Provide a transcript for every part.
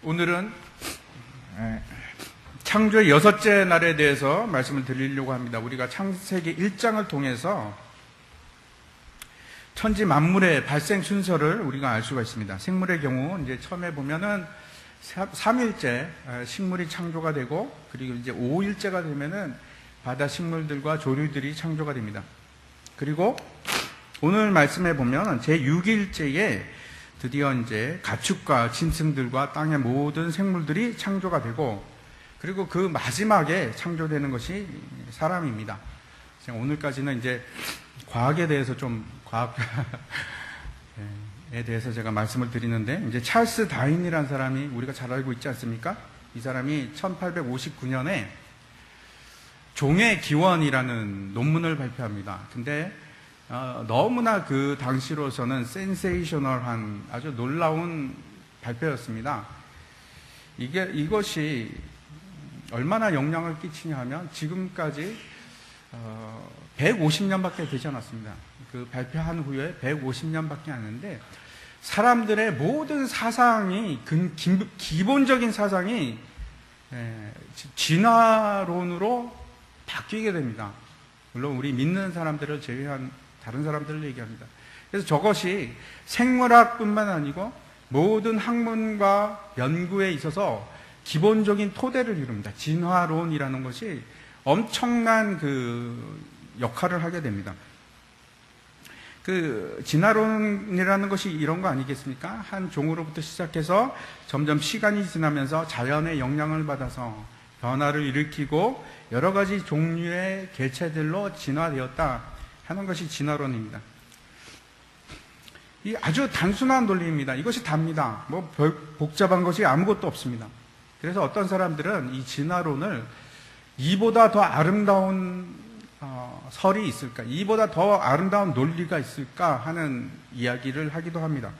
오늘은 창조의 여섯째 날에 대해서 말씀을 드리려고 합니다. 우리가 창세기 1장을 통해서 천지 만물의 발생 순서를 우리가 알 수가 있습니다. 생물의 경우 이제 처음에 보면은 3일째 식물이 창조가 되고, 그리고 이제 5일째가 되면은 바다 식물들과 조류들이 창조가 됩니다. 그리고 오늘 말씀에 보면 제 6일째에 드디어 이제 가축과 짐승들과 땅의 모든 생물들이 창조가 되고, 그리고 그 마지막에 창조되는 것이 사람입니다. 오늘까지는 이제 과학에 대해서 과학에 대해서 제가 말씀을 드리는데, 이제 찰스 다윈이라는 사람이 우리가 잘 알고 있지 않습니까? 이 사람이 1859년에 종의 기원이라는 논문을 발표합니다. 근데 너무나 그 당시로서는 센세이셔널한 아주 놀라운 발표였습니다. 이것이 얼마나 영향을 끼치냐 하면 지금까지 150년밖에 되지 않았습니다. 그 발표한 후에 150년밖에 안 했는데, 사람들의 모든 사상이, 기본적인 사상이 진화론으로 바뀌게 됩니다. 물론 우리 믿는 사람들을 제외한 다른 사람들을 얘기합니다. 그래서 저것이 생물학뿐만 아니고 모든 학문과 연구에 있어서 기본적인 토대를 이룹니다. 진화론이라는 것이 엄청난 그 역할을 하게 됩니다. 그 진화론이라는 것이 이런 거 아니겠습니까? 한 종으로부터 시작해서 점점 시간이 지나면서 자연의 영향을 받아서 변화를 일으키고 여러 가지 종류의 개체들로 진화되었다 하는 것이 진화론입니다. 이 아주 단순한 논리입니다. 이것이 답니다. 뭐 복잡한 것이 아무것도 없습니다. 그래서 어떤 사람들은 이 진화론을 이보다 더 아름다운 설이 있을까, 이보다 더 아름다운 논리가 있을까 하는 이야기를 하기도 합니다.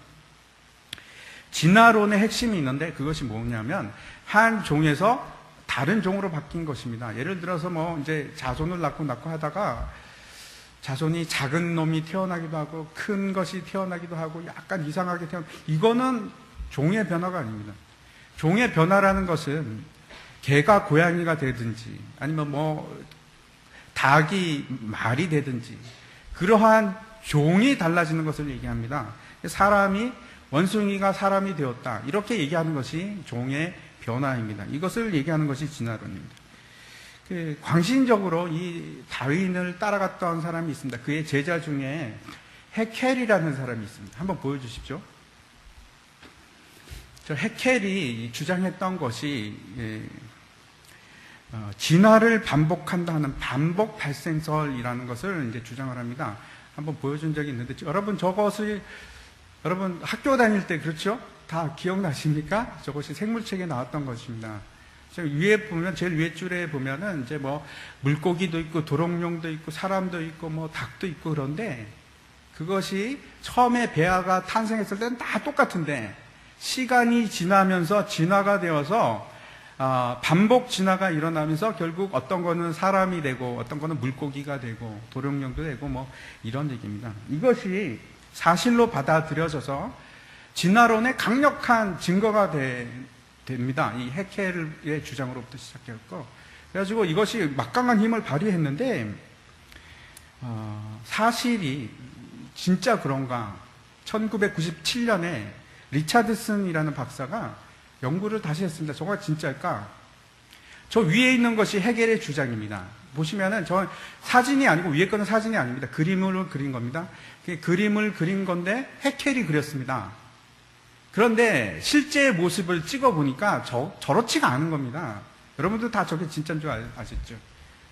진화론의 핵심이 있는데, 그것이 뭐냐면 한 종에서 다른 종으로 바뀐 것입니다. 예를 들어서 뭐 이제 자손을 낳고 하다가 자손이 작은 놈이 태어나기도 하고 큰 것이 태어나기도 하고 약간 이상하게 이거는 종의 변화가 아닙니다. 종의 변화라는 것은 개가 고양이가 되든지 아니면 뭐 닭이 말이 되든지 그러한 종이 달라지는 것을 얘기합니다. 사람이, 원숭이가 사람이 되었다, 이렇게 얘기하는 것이 종의 변화입니다. 이것을 얘기하는 것이 진화론입니다. 광신적으로 이 다윈을 따라갔던 사람이 있습니다. 그의 제자 중에 해켈이라는 사람이 있습니다. 한번 보여주십시오. 저 해켈이 주장했던 것이 진화를 반복한다는 반복 발생설이라는 것을 이제 주장을 합니다. 한번 보여준 적이 있는데, 여러분 저것을 여러분 학교 다닐 때 그렇죠? 다 기억나십니까? 저것이 생물책에 나왔던 것입니다. 위에 보면, 제일 위에 줄에 보면은 이제 뭐 물고기도 있고 도롱뇽도 있고 사람도 있고 뭐 닭도 있고, 그런데 그것이 처음에 배아가 탄생했을 때는 다 똑같은데 시간이 지나면서 진화가 되어서 반복 진화가 일어나면서 결국 어떤 거는 사람이 되고 어떤 거는 물고기가 되고 도롱뇽도 되고 뭐 이런 얘기입니다. 이것이 사실로 받아들여져서 진화론의 강력한 증거가 됩니다. 이 해켈의 주장으로부터 시작했고, 그래가지고 이것이 막강한 힘을 발휘했는데, 사실이 진짜 그런가? 1997년에 리차드슨이라는 박사가 연구를 다시 했습니다. 저거 진짜일까? 저 위에 있는 것이 해켈의 주장입니다. 보시면은 저 사진이 아니고, 위에 거는 사진이 아닙니다. 그림을 그린 겁니다. 그림을 그린 건데 해켈이 그렸습니다. 그런데 실제의 모습을 찍어보니까 저렇지가 않은 겁니다. 여러분들 다 저게 진짜인 줄 아셨죠?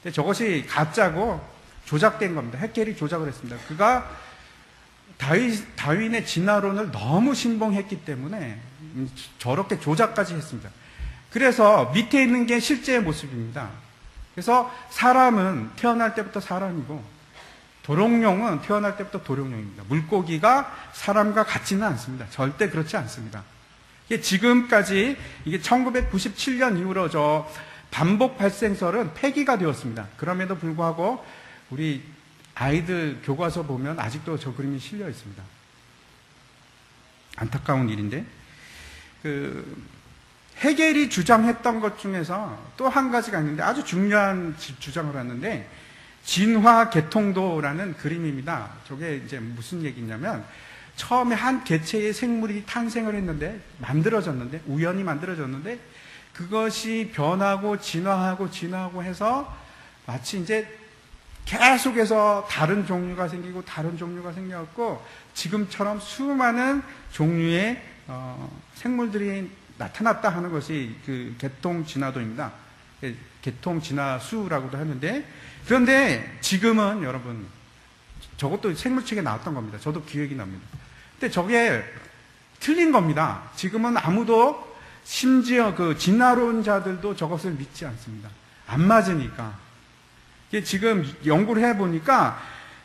근데 저것이 가짜고 조작된 겁니다. 해켈이 조작을 했습니다. 그가 다윈의 진화론을 너무 신봉했기 때문에 저렇게 조작까지 했습니다. 그래서 밑에 있는 게 실제의 모습입니다. 그래서 사람은 태어날 때부터 사람이고 도롱뇽은 태어날 때부터 도롱뇽입니다. 물고기가 사람과 같지는 않습니다. 절대 그렇지 않습니다. 이게 지금까지, 이게 1997년 이후로 저 반복 발생설은 폐기가 되었습니다. 그럼에도 불구하고 우리 아이들 교과서 보면 아직도 저 그림이 실려 있습니다. 안타까운 일인데, 헤겔이 주장했던 것 중에서 또 한 가지가 있는데 아주 중요한 주장을 하는데 진화 개통도라는 그림입니다. 저게 이제 무슨 얘기냐면 처음에 한 개체의 생물이 탄생을 했는데 만들어졌는데 우연히 만들어졌는데 그것이 변하고 진화하고 해서 마치 이제 계속해서 다른 종류가 생기고 다른 종류가 생겨갖고 지금처럼 수많은 종류의 생물들이 나타났다 하는 것이 그 개통진화도입니다. 개통진화수라고도 하는데 그런데 지금은 여러분 저것도 생물책에 나왔던 겁니다. 저도 기억이 납니다. 근데 저게 틀린 겁니다. 지금은 아무도 심지어 그 진화론자들도 저것을 믿지 않습니다. 안 맞으니까. 지금 연구를 해보니까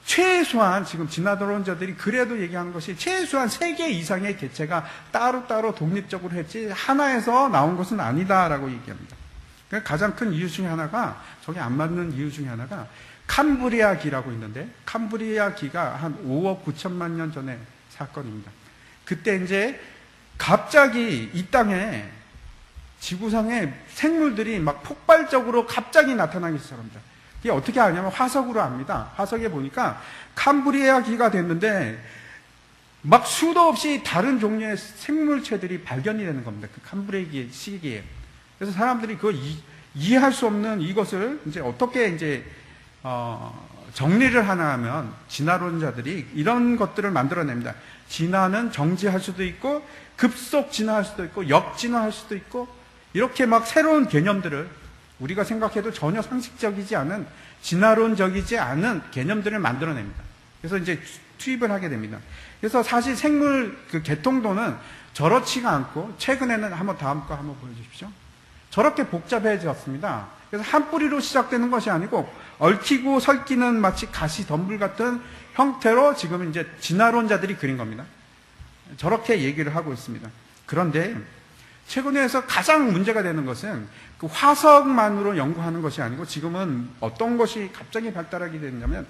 최소한 지금 진화론자들이 그래도 얘기하는 것이 최소한 3개 이상의 개체가 따로따로 독립적으로 했지 하나에서 나온 것은 아니다라고 얘기합니다. 그러니까 가장 큰 이유 중에 하나가 저게 안 맞는 이유 중에 하나가 캄브리아기라고 있는데 캄브리아기가 한 5억 9천만 년 전의 사건입니다. 그때 이제 갑자기 이 땅에 지구상에 생물들이 막 폭발적으로 갑자기 나타나기 시작합니다. 이게 어떻게 하냐면 화석으로 압니다. 화석에 보니까 캄브리아기가 됐는데 막 수도 없이 다른 종류의 생물체들이 발견이 되는 겁니다. 그 캄브리아기 시기에. 그래서 사람들이 그거 이해할 수 없는 이것을 이제 어떻게 이제 정리를 하나 하면 진화론자들이 이런 것들을 만들어냅니다. 진화는 정지할 수도 있고 급속 진화할 수도 있고 역진화할 수도 있고 이렇게 막 새로운 개념들을 우리가 생각해도 전혀 상식적이지 않은 진화론적이지 않은 개념들을 만들어냅니다. 그래서 이제 투입을 하게 됩니다. 그래서 사실 생물 그 개통도는 저렇지가 않고 최근에는 다음 거 한번 보여주십시오. 저렇게 복잡해졌습니다. 그래서 한 뿌리로 시작되는 것이 아니고 얽히고 설키는 마치 가시 덤불 같은 형태로 지금 이제 진화론자들이 그린 겁니다. 저렇게 얘기를 하고 있습니다. 그런데 최근에서 가장 문제가 되는 것은 그 화석만으로 연구하는 것이 아니고 지금은 어떤 것이 갑자기 발달하게 됐냐면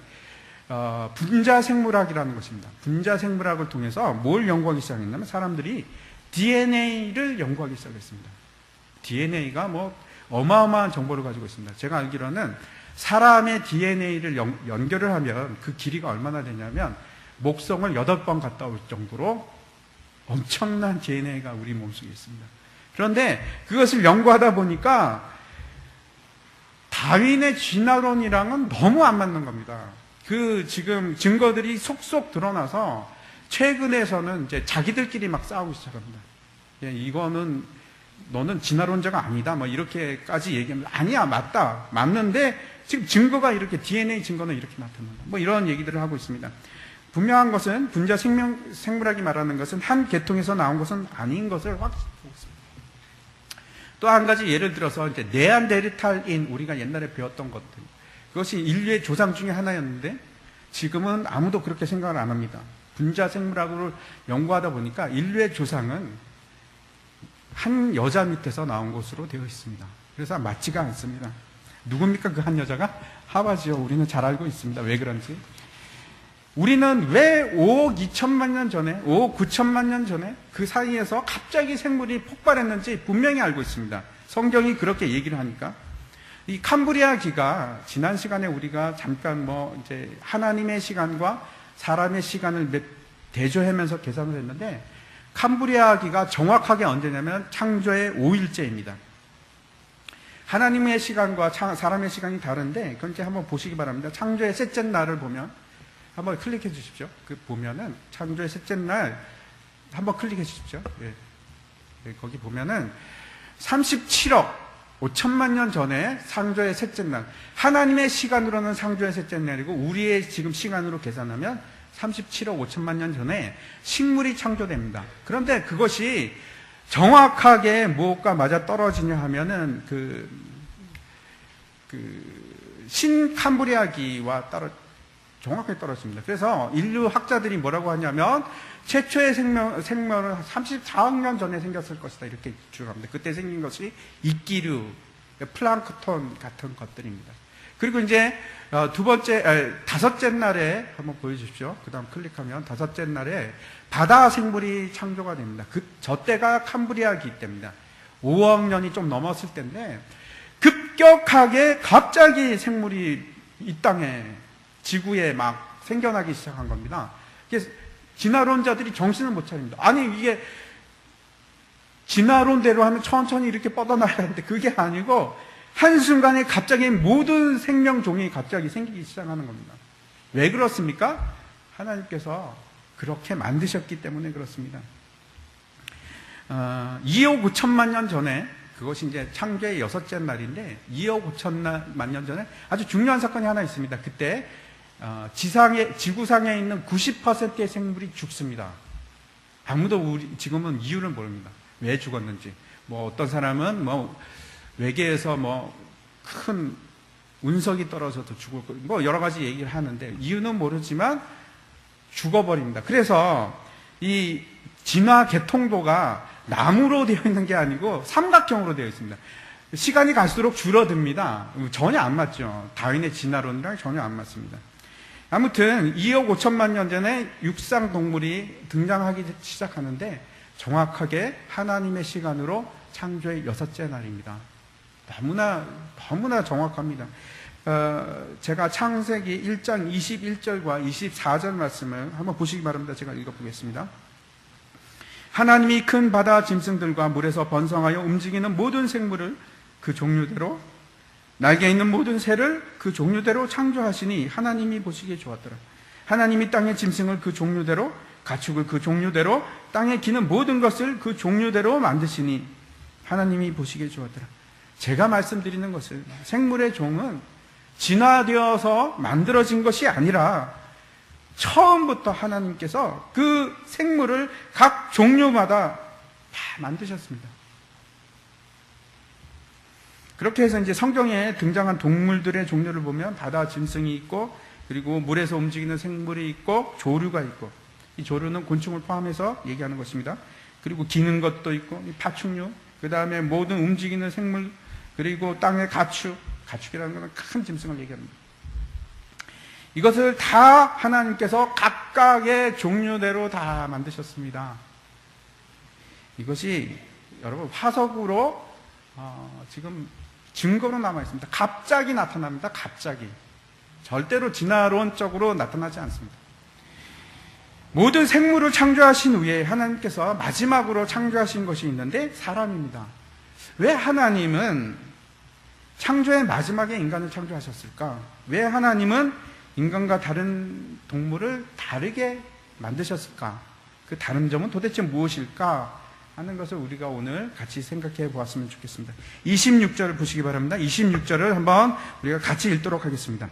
분자생물학이라는 것입니다. 분자생물학을 통해서 뭘 연구하기 시작했냐면 사람들이 DNA를 연구하기 시작했습니다. DNA가 뭐 어마어마한 정보를 가지고 있습니다. 제가 알기로는 사람의 DNA를 연결을 하면 그 길이가 얼마나 되냐면 목성을 8번 갔다 올 정도로 엄청난 DNA가 우리 몸속에 있습니다. 그런데 그것을 연구하다 보니까 다윈의 진화론이랑은 너무 안 맞는 겁니다. 그 지금 증거들이 속속 드러나서 최근에서는 이제 자기들끼리 막 싸우고 시작합니다. 예, 이거는 너는 진화론자가 아니다. 뭐 이렇게까지 얘기하면 아니야, 맞다, 맞는데 지금 증거가 이렇게 DNA 증거는 이렇게 나타난다. 뭐 이런 얘기들을 하고 있습니다. 분명한 것은 분자 생물학이 말하는 것은 한 계통에서 나온 것은 아닌 것을 확실히 보고 있습니다. 또 한 가지 예를 들어서 이제 네안데르탈인 우리가 옛날에 배웠던 것들 그것이 인류의 조상 중에 하나였는데 지금은 아무도 그렇게 생각을 안 합니다. 분자 생물학을 연구하다 보니까 인류의 조상은 한 여자 밑에서 나온 것으로 되어 있습니다. 그래서 맞지가 않습니다. 누굽니까 그 한 여자가? 하와지요. 우리는 잘 알고 있습니다. 왜 그런지. 우리는 왜 5억 2천만 년 전에 5억 9천만 년 전에 그 사이에서 갑자기 생물이 폭발했는지 분명히 알고 있습니다. 성경이 그렇게 얘기를 하니까. 이 캄브리아기가 지난 시간에 우리가 잠깐 뭐 이제 하나님의 시간과 사람의 시간을 대조하면서 계산을 했는데 캄브리아기가 정확하게 언제냐면 창조의 5일째입니다. 하나님의 시간과 사람의 시간이 다른데 그건 이제 한번 보시기 바랍니다. 창조의 셋째 날을 보면 한번 클릭해 주십시오. 그 보면은 창조의 셋째 날 한번 클릭해 주십시오. 예. 예, 거기 보면은 37억 5천만 년 전에 창조의 셋째 날. 하나님의 시간으로는 창조의 셋째 날이고 우리의 지금 시간으로 계산하면 37억 5천만 년 전에 식물이 창조됩니다. 그런데 그것이 정확하게 무엇과 맞아 떨어지냐 하면은 신캄브리아기와 정확하게 떨어집니다. 그래서 인류 학자들이 뭐라고 하냐면 최초의 생명은 34억 년 전에 생겼을 것이다 이렇게 주장합니다. 그때 생긴 것이 이끼류, 플랑크톤 같은 것들입니다. 그리고 이제 다섯째 날에 한번 보여주십시오. 그 다음 클릭하면 다섯째 날에 바다 생물이 창조가 됩니다. 저 때가 캄브리아기 때입니다. 5억 년이 좀 넘었을 때인데 급격하게 갑자기 생물이 이 땅에 지구에 막 생겨나기 시작한 겁니다. 진화론자들이 정신을 못 차립니다. 아니 이게 진화론대로 하면 천천히 이렇게 뻗어나가야 하는데 그게 아니고 한순간에 갑자기 모든 생명종이 갑자기 생기기 시작하는 겁니다. 왜 그렇습니까? 하나님께서 그렇게 만드셨기 때문에 그렇습니다. 2억 5천만 년 전에, 그것이 이제 창조의 6째 날인데 2억 5천만 년 전에 아주 중요한 사건이 하나 있습니다. 그때 지구상에 있는 90%의 생물이 죽습니다. 아무도 지금은 이유를 모릅니다. 왜 죽었는지. 뭐 어떤 사람은 뭐 외계에서 뭐 큰 운석이 떨어져도 죽을 거, 뭐 여러 가지 얘기를 하는데 이유는 모르지만 죽어버립니다. 그래서 이 진화 개통도가 나무로 되어 있는 게 아니고 삼각형으로 되어 있습니다. 시간이 갈수록 줄어듭니다. 전혀 안 맞죠. 다윈의 진화론이랑 전혀 안 맞습니다. 아무튼 2억 5천만 년 전에 육상 동물이 등장하기 시작하는데 정확하게 하나님의 시간으로 창조의 6째 날입니다. 너무나 정확합니다. 제가 창세기 1장 21절과 24절 말씀을 한번 보시기 바랍니다. 제가 읽어보겠습니다. 하나님이 큰 바다 짐승들과 물에서 번성하여 움직이는 모든 생물을 그 종류대로, 날개 있는 모든 새를 그 종류대로 창조하시니 하나님이 보시기에 좋았더라. 하나님이 땅의 짐승을 그 종류대로, 가축을 그 종류대로, 땅에 기는 모든 것을 그 종류대로 만드시니 하나님이 보시기에 좋았더라. 제가 말씀드리는 것은 생물의 종은 진화되어서 만들어진 것이 아니라 처음부터 하나님께서 그 생물을 각 종류마다 다 만드셨습니다. 그렇게 해서 이제 성경에 등장한 동물들의 종류를 보면 바다 짐승이 있고, 그리고 물에서 움직이는 생물이 있고, 조류가 있고, 이 조류는 곤충을 포함해서 얘기하는 것입니다. 그리고 기는 것도 있고, 파충류, 그 다음에 모든 움직이는 생물, 그리고 땅의 가축이라는 것은 큰 짐승을 얘기합니다. 이것을 다 하나님께서 각각의 종류대로 다 만드셨습니다. 이것이 여러분 화석으로 지금 증거로 남아 있습니다. 갑자기 나타납니다. 갑자기. 절대로 진화론적으로 나타나지 않습니다. 모든 생물을 창조하신 후에 하나님께서 마지막으로 창조하신 것이 있는데 사람입니다. 왜 하나님은 창조의 마지막에 인간을 창조하셨을까? 왜 하나님은 인간과 다른 동물을 다르게 만드셨을까? 그 다른 점은 도대체 무엇일까? 하는 것을 우리가 오늘 같이 생각해 보았으면 좋겠습니다. 26절을 보시기 바랍니다. 26절을 한번 우리가 같이 읽도록 하겠습니다.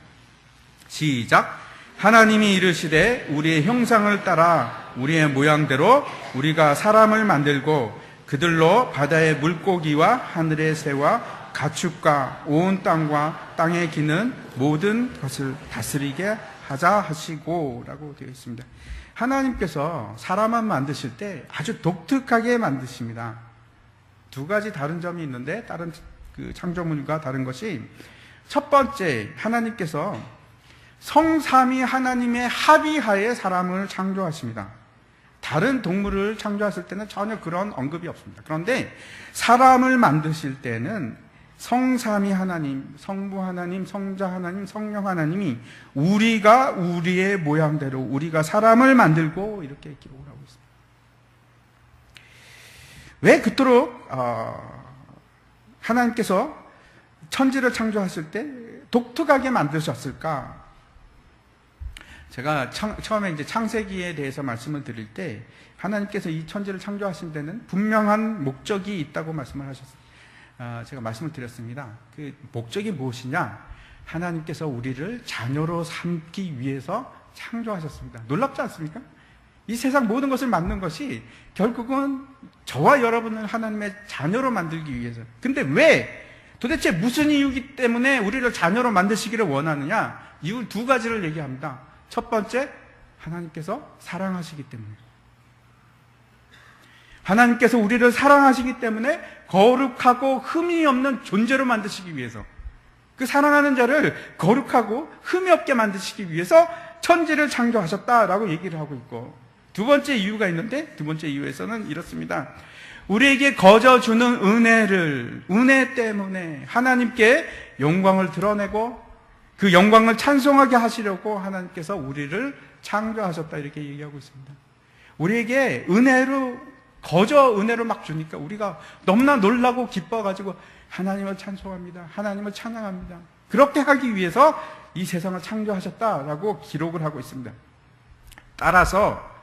시작. 하나님이 이르시되 우리의 형상을 따라 우리의 모양대로 우리가 사람을 만들고 그들로 바다의 물고기와 하늘의 새와 가축과 온 땅과 땅에 기는 모든 것을 다스리게 하자 하시고 라고 되어 있습니다. 하나님께서 사람만 만드실 때 아주 독특하게 만드십니다. 두 가지 다른 점이 있는데 다른 그 창조물과 다른 것이, 첫 번째, 하나님께서 성삼위 하나님의 합의하에 사람을 창조하십니다. 다른 동물을 창조하실 때는 전혀 그런 언급이 없습니다. 그런데 사람을 만드실 때는 성삼위 하나님, 성부 하나님, 성자 하나님, 성령 하나님이 우리가 우리의 모양대로 우리가 사람을 만들고 이렇게 기록을 하고 있습니다. 왜 그토록 하나님께서 천지를 창조하실 때 독특하게 만드셨을까? 제가 처음에 이제 창세기에 대해서 말씀을 드릴 때 하나님께서 이 천지를 창조하신 데는 분명한 목적이 있다고 말씀을 하셨습니다. 제가 말씀을 드렸습니다. 그 목적이 무엇이냐? 하나님께서 우리를 자녀로 삼기 위해서 창조하셨습니다. 놀랍지 않습니까? 이 세상 모든 것을 만든 것이 결국은 저와 여러분을 하나님의 자녀로 만들기 위해서. 근데 왜? 도대체 무슨 이유기 때문에 우리를 자녀로 만드시기를 원하느냐? 이유 두 가지를 얘기합니다. 첫 번째, 하나님께서 사랑하시기 때문에. 하나님께서 우리를 사랑하시기 때문에 거룩하고 흠이 없는 존재로 만드시기 위해서, 그 사랑하는 자를 거룩하고 흠이 없게 만드시기 위해서 천지를 창조하셨다라고 얘기를 하고 있고, 두 번째 이유가 있는데, 두 번째 이유에서는 이렇습니다. 우리에게 거저 주는 은혜 때문에 하나님께 영광을 드러내고 그 영광을 찬송하게 하시려고 하나님께서 우리를 창조하셨다, 이렇게 얘기하고 있습니다. 우리에게 거저 은혜로 막 주니까 우리가 너무나 놀라고 기뻐가지고 하나님을 찬송합니다, 하나님을 찬양합니다. 그렇게 하기 위해서 이 세상을 창조하셨다라고 기록을 하고 있습니다. 따라서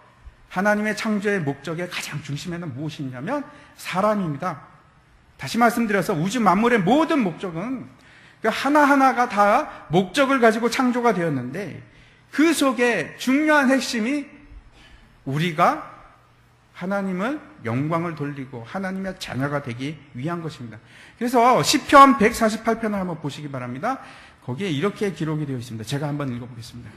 하나님의 창조의 목적의 가장 중심에는 무엇이 있냐면 사람입니다. 다시 말씀드려서 우주 만물의 모든 목적은 그 하나하나가 다 목적을 가지고 창조가 되었는데, 그 속에 중요한 핵심이 우리가 하나님을 영광을 돌리고 하나님의 자녀가 되기 위한 것입니다. 그래서 시편 148편을 한번 보시기 바랍니다. 거기에 이렇게 기록이 되어 있습니다. 제가 한번 읽어보겠습니다.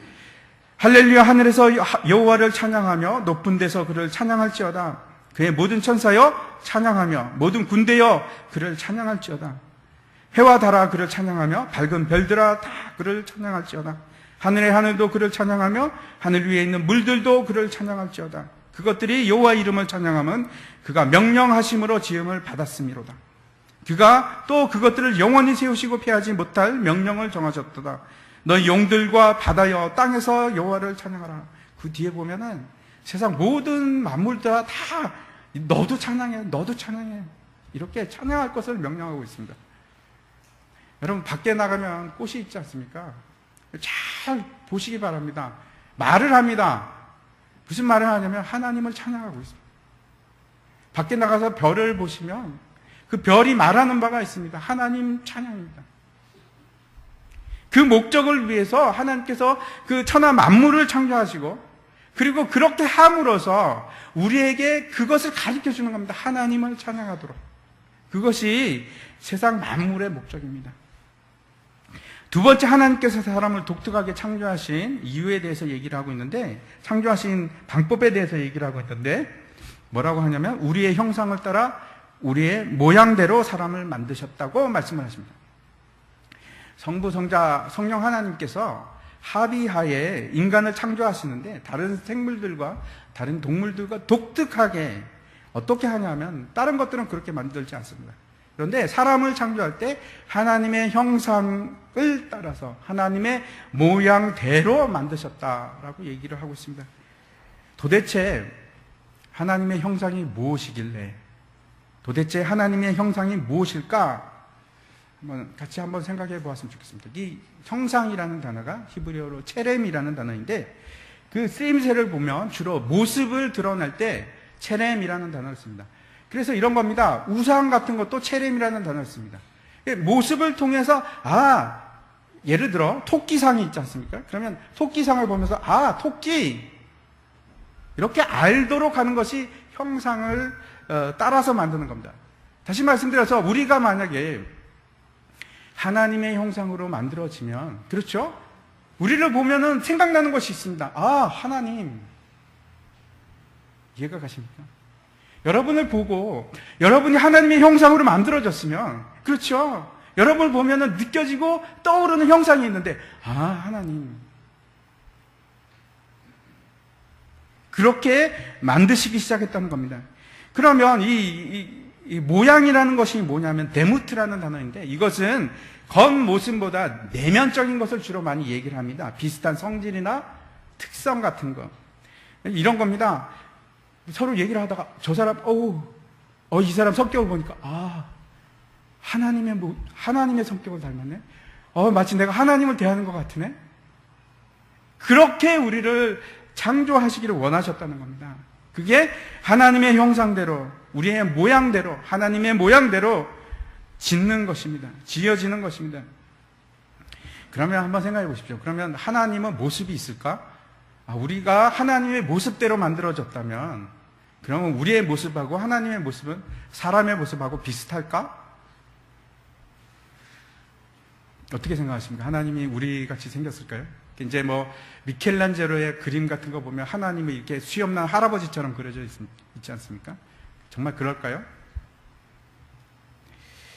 할렐루야, 하늘에서 여호와를 찬양하며 높은 데서 그를 찬양할지어다. 그의 모든 천사여 찬양하며 모든 군대여 그를 찬양할지어다. 해와 달아 그를 찬양하며 밝은 별들아 다 그를 찬양할지어다. 하늘의 하늘도 그를 찬양하며 하늘 위에 있는 물들도 그를 찬양할지어다. 그것들이 여호와 이름을 찬양하면 그가 명령하심으로 지음을 받았음이로다. 그가 또 그것들을 영원히 세우시고 패하지 못할 명령을 정하셨도다. 너희 용들과 바다여 땅에서 여호와를 찬양하라. 그 뒤에 보면은 세상 모든 만물들 다 너도 찬양해, 너도 찬양해, 이렇게 찬양할 것을 명령하고 있습니다. 여러분, 밖에 나가면 꽃이 있지 않습니까? 잘 보시기 바랍니다. 말을 합니다. 무슨 말을 하냐면 하나님을 찬양하고 있습니다. 밖에 나가서 별을 보시면 그 별이 말하는 바가 있습니다. 하나님 찬양입니다. 그 목적을 위해서 하나님께서 그 천하 만물을 창조하시고, 그리고 그렇게 함으로써 우리에게 그것을 가르쳐 주는 겁니다. 하나님을 찬양하도록. 그것이 세상 만물의 목적입니다. 두 번째, 하나님께서 사람을 독특하게 창조하신 이유에 대해서 얘기를 하고 있는데, 창조하신 방법에 대해서 얘기를 하고 있는데, 뭐라고 하냐면 우리의 형상을 따라 우리의 모양대로 사람을 만드셨다고 말씀을 하십니다. 성부, 성자, 성령 하나님께서 합의하에 인간을 창조하시는데, 다른 생물들과 다른 동물들과 독특하게 어떻게 하냐면 다른 것들은 그렇게 만들지 않습니다. 그런데 사람을 창조할 때 하나님의 형상을 따라서 하나님의 모양대로 만드셨다라고 얘기를 하고 있습니다. 도대체 하나님의 형상이 무엇이길래, 도대체 하나님의 형상이 무엇일까? 같이 한번 생각해 보았으면 좋겠습니다. 이 형상이라는 단어가 히브리어로 체렘이라는 단어인데, 그 쓰임새를 보면 주로 모습을 드러낼 때 체렘이라는 단어를 씁니다. 그래서 이런 겁니다. 우상 같은 것도 체렘이라는 단어를 씁니다. 모습을 통해서, 예를 들어 토끼상이 있지 않습니까? 그러면 토끼상을 보면서 토끼, 이렇게 알도록 하는 것이 형상을 따라서 만드는 겁니다. 다시 말씀드려서 우리가 만약에 하나님의 형상으로 만들어지면, 그렇죠? 우리를 보면은 생각나는 것이 있습니다. 하나님. 이해가 가십니까? 여러분을 보고 여러분이 하나님의 형상으로 만들어졌으면, 그렇죠? 여러분을 보면은 느껴지고 떠오르는 형상이 있는데, 하나님. 그렇게 만드시기 시작했다는 겁니다. 그러면 이 모양이라는 것이 뭐냐면 데무트라는 단어인데, 이것은 겉모습보다 내면적인 것을 주로 많이 얘기를 합니다. 비슷한 성질이나 특성 같은 거, 이런 겁니다. 서로 얘기를 하다가 저 사람, 이 사람 성격을 보니까 하나님의 성격을 닮았네. 마치 내가 하나님을 대하는 것 같으네. 그렇게 우리를 창조하시기를 원하셨다는 겁니다. 그게 하나님의 형상대로, 우리의 모양대로, 하나님의 모양대로 짓는 것입니다. 지어지는 것입니다. 그러면 한번 생각해 보십시오. 그러면 하나님은 모습이 있을까? 우리가 하나님의 모습대로 만들어졌다면, 그러면 우리의 모습하고 하나님의 모습은 사람의 모습하고 비슷할까? 어떻게 생각하십니까? 하나님이 우리 같이 생겼을까요? 이제 미켈란젤로의 그림 같은 거 보면 하나님이 이렇게 수염난 할아버지처럼 그려져 있지 않습니까? 정말 그럴까요?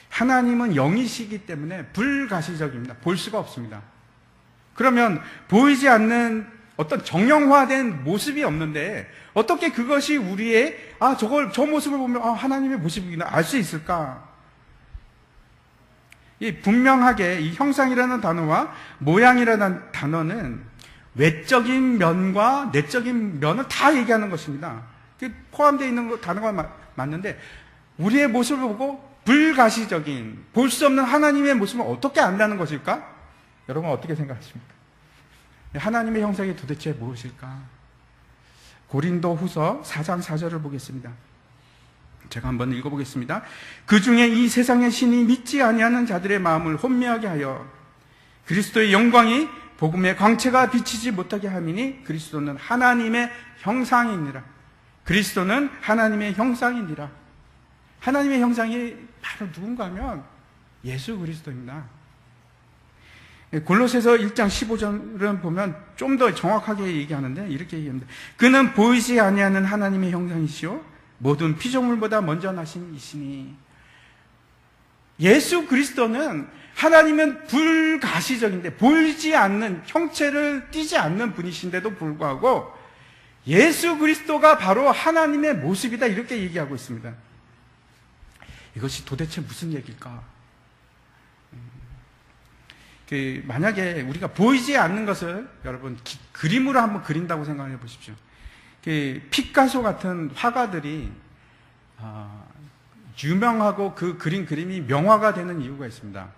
하나님은 영이시기 때문에 불가시적입니다. 볼 수가 없습니다. 그러면 보이지 않는 어떤 정형화된 모습이 없는데 어떻게 그것이 우리의 저 모습을 보면 하나님의 모습이구나 알 수 있을까? 이 분명하게 이 형상이라는 단어와 모양이라는 단어는 외적인 면과 내적인 면을 다 얘기하는 것입니다. 포함되어 있는 단어가 맞는데 우리의 모습을 보고 불가시적인 볼 수 없는 하나님의 모습을 어떻게 안다는 것일까? 여러분 어떻게 생각하십니까? 하나님의 형상이 도대체 무엇일까? 고린도 후서 4장 4절을 보겠습니다. 제가 한번 읽어보겠습니다. 그 중에 이 세상의 신이 믿지 아니하는 자들의 마음을 혼미하게 하여 그리스도의 영광이 복음의 광채가 비치지 못하게 함이니 그리스도는 하나님의 형상이니라. 그리스도는 하나님의 형상이니라. 하나님의 형상이 바로 누군가 하면 예수 그리스도입니다. 골로새서 1장 15절을 보면 좀 더 정확하게 얘기하는데 이렇게 얘기합니다. 그는 보이지 아니하는 하나님의 형상이시요 모든 피조물보다 먼저 나신 이시니. 예수 그리스도는 하나님은 불가시적인데 보이지 않는 형체를 띠지 않는 분이신데도 불구하고 예수 그리스도가 바로 하나님의 모습이다 이렇게 얘기하고 있습니다. 이것이 도대체 무슨 얘기일까? 만약에 우리가 보이지 않는 것을 여러분 그림으로 한번 그린다고 생각해 보십시오. 피카소 같은 화가들이 유명하고 그 그림이 명화가 되는 이유가 있습니다.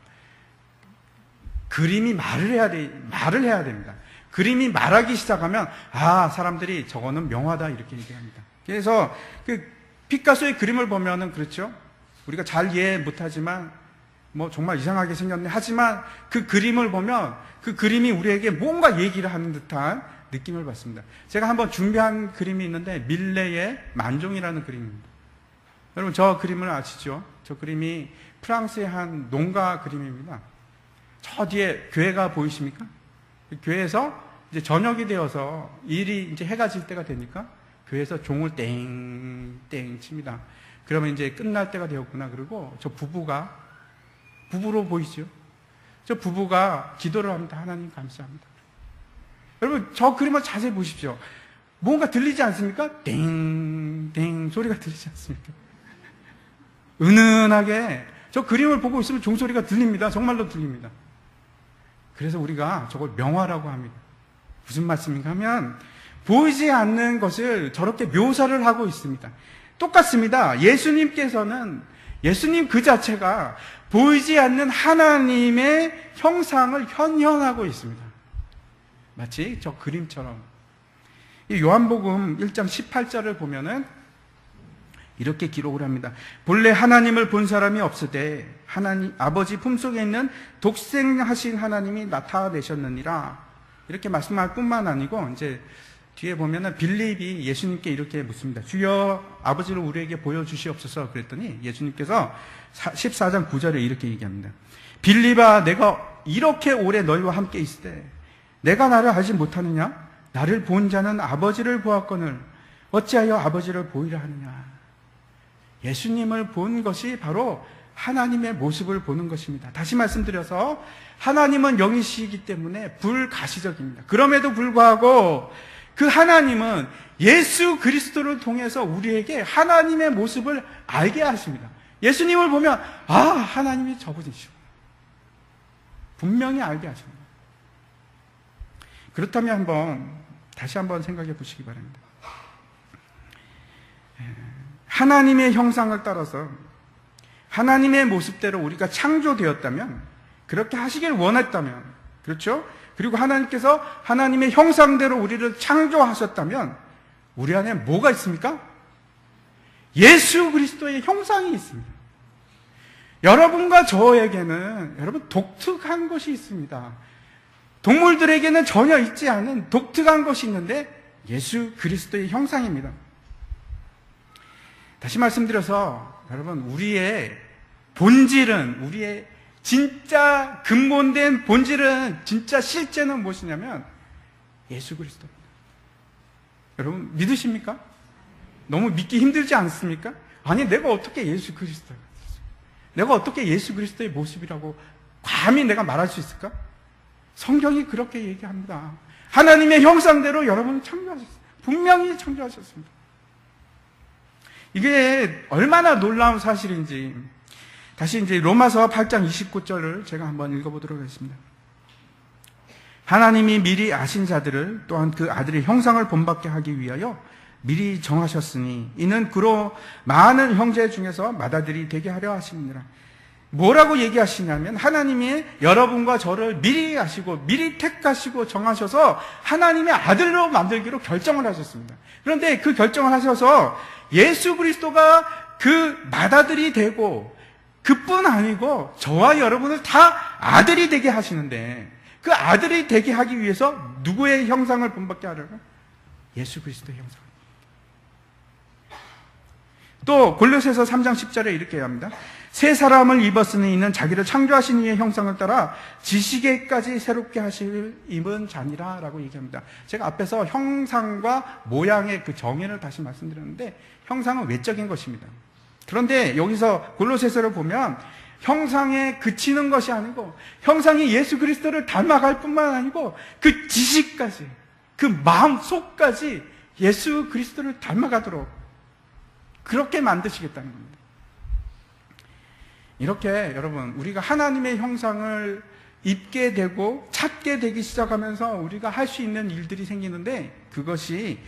그림이 말을 해야 됩니다. 그림이 말하기 시작하면 사람들이 저거는 명화다 이렇게 얘기합니다. 그래서 그 피카소의 그림을 보면은 그렇죠. 우리가 잘 이해 못하지만 정말 이상하게 생겼네 하지만 그 그림을 보면 그 그림이 우리에게 뭔가 얘기를 하는 듯한 느낌을 받습니다. 제가 한번 준비한 그림이 있는데 밀레의 만종이라는 그림입니다. 여러분 저 그림을 아시죠? 저 그림이 프랑스의 한 농가 그림입니다. 저 뒤에 교회가 보이십니까? 교회에서 이제 저녁이 되어서 일이 이제 해가 질 때가 되니까 교회에서 종을 땡땡 칩니다. 그러면 이제 끝날 때가 되었구나. 그리고 저 부부로 보이죠? 저 부부가 기도를 합니다. 하나님 감사합니다. 여러분 저 그림을 자세히 보십시오. 뭔가 들리지 않습니까? 땡땡 소리가 들리지 않습니까? 은은하게 저 그림을 보고 있으면 종소리가 들립니다. 정말로 들립니다. 그래서 우리가 저걸 명화라고 합니다. 무슨 말씀인가 하면 보이지 않는 것을 저렇게 묘사를 하고 있습니다. 똑같습니다. 예수님께서는 예수님 그 자체가 보이지 않는 하나님의 형상을 현현하고 있습니다. 마치 저 그림처럼. 이 요한복음 1장 18절을 보면은 이렇게 기록을 합니다. 본래 하나님을 본 사람이 없으되 하나님 아버지 품속에 있는 독생하신 하나님이 나타내셨느니라. 이렇게 말씀할 뿐만 아니고 이제 뒤에 보면은 빌립이 예수님께 이렇게 묻습니다. 주여 아버지를 우리에게 보여주시옵소서. 그랬더니 예수님께서 14장 9절에 이렇게 얘기합니다. 빌립아 내가 이렇게 오래 너희와 함께 있을 때 내가 나를 알지 못하느냐? 나를 본 자는 아버지를 보았거늘 어찌하여 아버지를 보이라 하느냐? 예수님을 본 것이 바로 하나님의 모습을 보는 것입니다. 다시 말씀드려서 하나님은 영이시기 때문에 불가시적입니다. 그럼에도 불구하고 그 하나님은 예수 그리스도를 통해서 우리에게 하나님의 모습을 알게 하십니다. 예수님을 보면 하나님이 저분이시구나. 분명히 알게 하십니다. 그렇다면 다시 한번 생각해 보시기 바랍니다. 하나님의 형상을 따라서 하나님의 모습대로 우리가 창조되었다면, 그렇게 하시길 원했다면, 그렇죠? 그리고 하나님께서 하나님의 형상대로 우리를 창조하셨다면 우리 안에 뭐가 있습니까? 예수 그리스도의 형상이 있습니다. 여러분과 저에게는 여러분 독특한 것이 있습니다. 동물들에게는 전혀 있지 않은 독특한 것이 있는데 예수 그리스도의 형상입니다. 다시 말씀드려서 여러분 우리의 본질은, 우리의 진짜 근본된 본질은, 진짜 실제는 무엇이냐면 예수 그리스도입니다. 여러분 믿으십니까? 너무 믿기 힘들지 않습니까? 아니 내가 어떻게 예수 그리스도를, 내가 어떻게 예수 그리스도의 모습이라고 감히 내가 말할 수 있을까? 성경이 그렇게 얘기합니다. 하나님의 형상대로 여러분을 창조하셨어요. 분명히 창조하셨습니다. 이게 얼마나 놀라운 사실인지 다시 이제 로마서 8장 29절을 제가 한번 읽어보도록 하겠습니다. 하나님이 미리 아신 자들을 또한 그 아들의 형상을 본받게 하기 위하여 미리 정하셨으니 이는 그로 많은 형제 중에서 맏아들이 되게 하려 하심이니라. 뭐라고 얘기하시냐면 하나님이 여러분과 저를 미리 아시고 미리 택하시고 정하셔서 하나님의 아들로 만들기로 결정을 하셨습니다. 그런데 그 결정을 하셔서 예수 그리스도가 그 맏아들이 되고 그뿐 아니고 저와 여러분을 다 아들이 되게 하시는데 그 아들이 되게 하기 위해서 누구의 형상을 본받게 하려고? 예수 그리스도의 형상. 또 골로새서 3장 10절에 이렇게 합니다. 새 사람을 입었으니 이는 자기를 창조하신 이의 형상을 따라 지식에까지 새롭게 하실 입은 자니라 라고 얘기합니다. 제가 앞에서 형상과 모양의 그 정의를 다시 말씀드렸는데 형상은 외적인 것입니다. 그런데 여기서 골로새서를 보면 형상에 그치는 것이 아니고 형상이 예수 그리스도를 닮아갈 뿐만 아니고 그 지식까지 그 마음속까지 예수 그리스도를 닮아가도록 그렇게 만드시겠다는 겁니다. 이렇게 여러분 우리가 하나님의 형상을 입게 되고 찾게 되기 시작하면서 우리가 할 수 있는 일들이 생기는데 그것이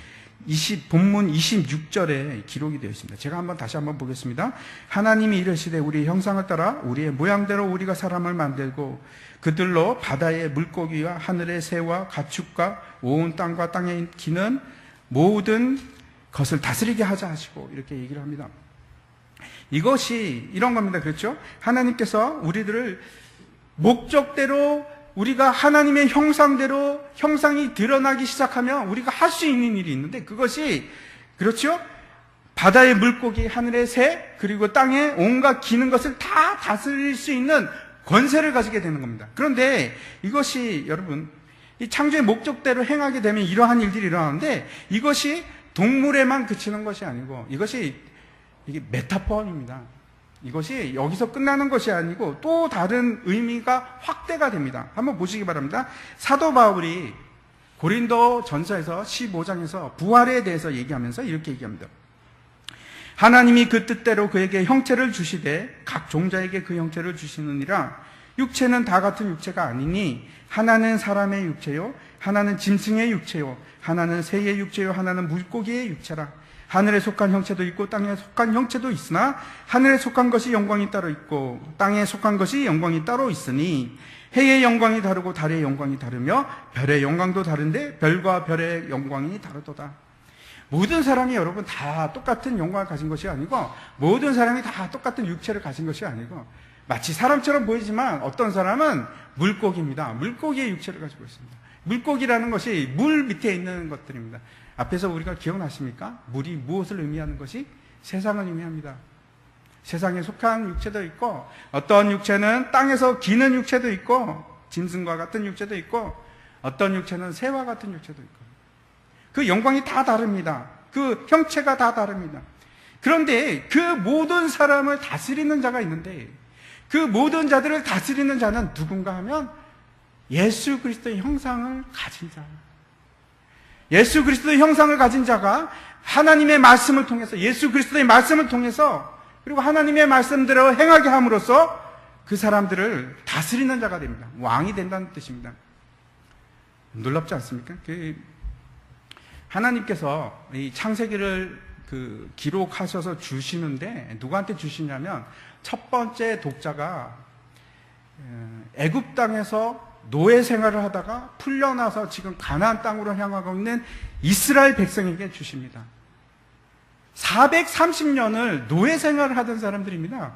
본문 26절에 기록이 되어 있습니다. 제가 다시 한번 보겠습니다. 하나님이 이르시되 우리의 형상을 따라 우리의 모양대로 우리가 사람을 만들고 그들로 바다의 물고기와 하늘의 새와 가축과 온 땅과 땅에 기는 모든 것을 다스리게 하자 하시고 이렇게 얘기를 합니다. 이것이 이런 겁니다. 그렇죠? 하나님께서 우리들을 목적대로 우리가 하나님의 형상대로 형상이 드러나기 시작하면 우리가 할 수 있는 일이 있는데 그것이 그렇죠? 바다의 물고기, 하늘의 새, 그리고 땅에 온갖 기는 것을 다 다스릴 수 있는 권세를 가지게 되는 겁니다. 그런데 이것이 여러분 이 창조의 목적대로 행하게 되면 이러한 일들이 일어나는데 이것이 동물에만 그치는 것이 아니고 이게 메타포입니다. 이것이 여기서 끝나는 것이 아니고 또 다른 의미가 확대가 됩니다. 한번 보시기 바랍니다. 사도 바울이 고린도 전서에서 15장에서 부활에 대해서 얘기하면서 이렇게 얘기합니다. 하나님이 그 뜻대로 그에게 형체를 주시되 각 종자에게 그 형체를 주시느니라. 육체는 다 같은 육체가 아니니 하나는 사람의 육체요 하나는 짐승의 육체요 하나는 새의 육체요 하나는 물고기의 육체라. 하늘에 속한 형체도 있고 땅에 속한 형체도 있으나 하늘에 속한 것이 영광이 따로 있고 땅에 속한 것이 영광이 따로 있으니 해의 영광이 다르고 달의 영광이 다르며 별의 영광도 다른데 별과 별의 영광이 다르도다. 모든 사람이 여러분 다 똑같은 영광을 가진 것이 아니고 모든 사람이 다 똑같은 육체를 가진 것이 아니고 마치 사람처럼 보이지만 어떤 사람은 물고기입니다. 물고기의 육체를 가지고 있습니다. 물고기라는 것이 물 밑에 있는 것들입니다. 앞에서 우리가 기억나십니까? 물이 무엇을 의미하는 것이 세상을 의미합니다. 세상에 속한 육체도 있고 어떤 육체는 땅에서 기는 육체도 있고 짐승과 같은 육체도 있고 어떤 육체는 새와 같은 육체도 있고 그 영광이 다 다릅니다. 그 형체가 다 다릅니다. 그런데 그 모든 사람을 다스리는 자가 있는데 그 모든 자들을 다스리는 자는 누군가 하면 예수 그리스도의 형상을 가진 자. 예수 그리스도의 형상을 가진 자가 하나님의 말씀을 통해서 예수 그리스도의 말씀을 통해서 그리고 하나님의 말씀대로 행하게 함으로써 그 사람들을 다스리는 자가 됩니다. 왕이 된다는 뜻입니다. 놀랍지 않습니까? 하나님께서 이 창세기를 기록하셔서 주시는데 누구한테 주시냐면 첫 번째 독자가 애굽 땅에서 노예 생활을 하다가 풀려나서 지금 가나안 땅으로 향하고 있는 이스라엘 백성에게 주십니다. 430년을 노예 생활을 하던 사람들입니다.